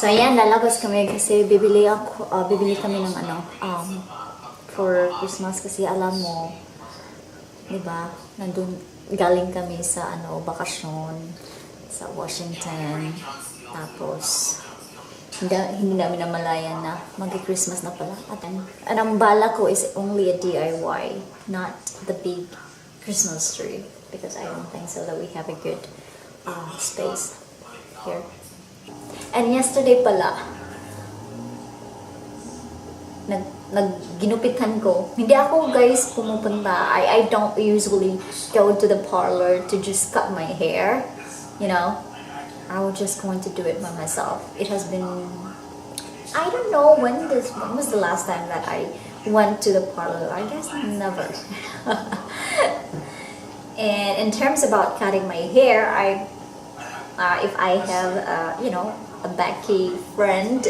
So ayan, lalabas kami kasi bibili kami ng for Christmas kasi alam mo, 'di ba? Nandun galing kami sa bakasyon sa Washington. Tapos hindi namin namalayan na mag-Christmas na pala. At ang bala ko is only a DIY, not the big Christmas tree because I don't think so that we have a good space here. And yesterday pala, ginupitan ko. Hindi ako guys pumupunta. I don't usually go to the parlor to just cut my hair. You know, I was just going to do it by myself. It has been, I don't know when was the last time that I went to the parlor. I guess never. And in terms about cutting my hair, if I have a Becky friend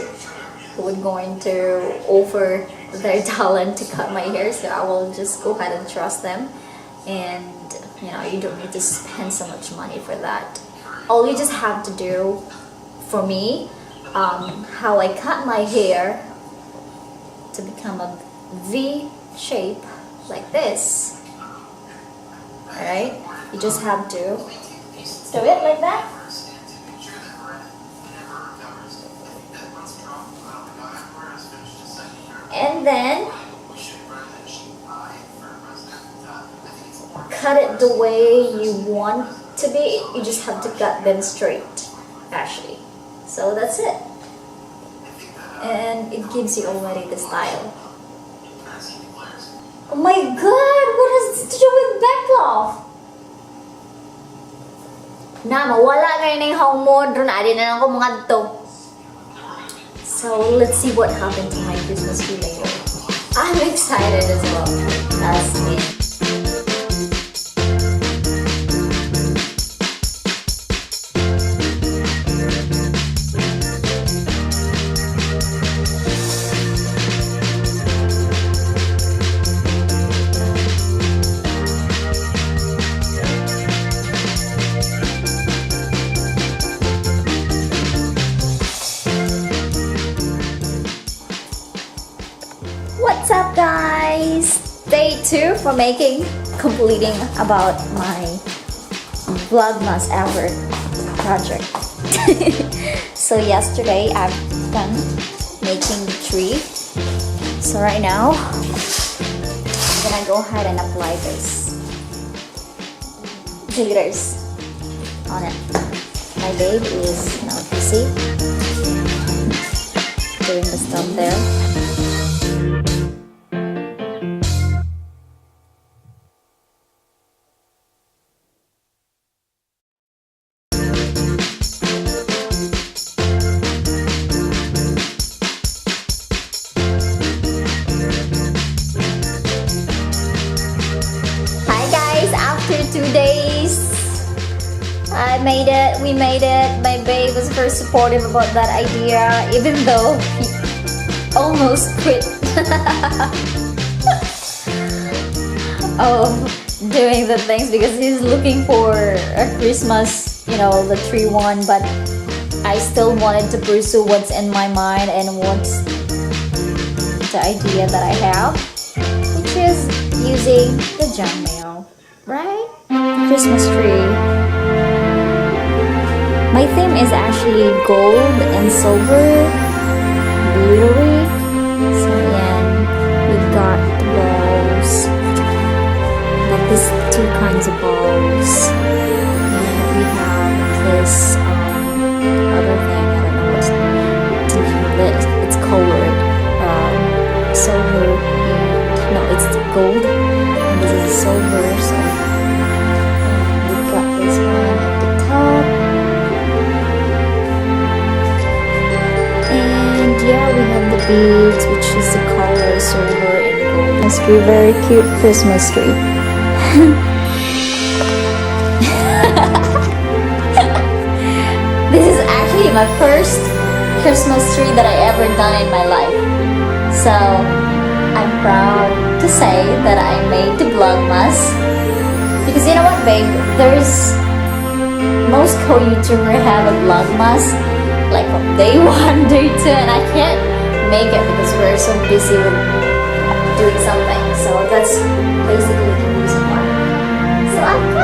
who would going to offer their talent to cut my hair, so I will just go ahead and trust them. And you don't need to spend so much money for that. All you just have to do for me, how I cut my hair to become a V shape like this. Alright, you just have to do it like that. And then cut it the way you want to be. You just have to cut them straight, actually. So that's it. And it gives you already the style. Oh my god, what has this to do with backcloth? Na, mawala kayo na yung hormone. Doon, adi na lang ko mga to. So let's see what happened to my Christmas tree later. I'm excited as well. That's me. What's up guys? Day 2 for completing about my Vlogmas ever project. So yesterday I've done making the tree. So right now I'm gonna go ahead and apply this glitters on it. My babe is busy doing the stuff there. After 2 days, we made it. My babe was very supportive about that idea, even though he almost quit doing the things because he's looking for a Christmas, the tree one, but I still wanted to pursue what's in my mind and what's the idea that I have, which is using the junk mail. Right? Christmas tree. My theme is actually gold and silver, glittery. So yeah, we've got the balls, like these 2 kinds of balls, and we have this other thing. I don't know what's the name of it. It's colored silver. No, it's gold, and this is silver. So we've got this one at the top, and yeah, we have the beads, which is the color silver and gold. This tree, very cute Christmas tree. This is actually my first Christmas tree that I ever done in my life. So I'm proud to say that I made the Vlogmas. Because you know what, babe? Most co-YouTuber have a Vlogmas, like from day one, day two, and I can't make it because we're so busy with doing something. So that's basically the reason why. So I'm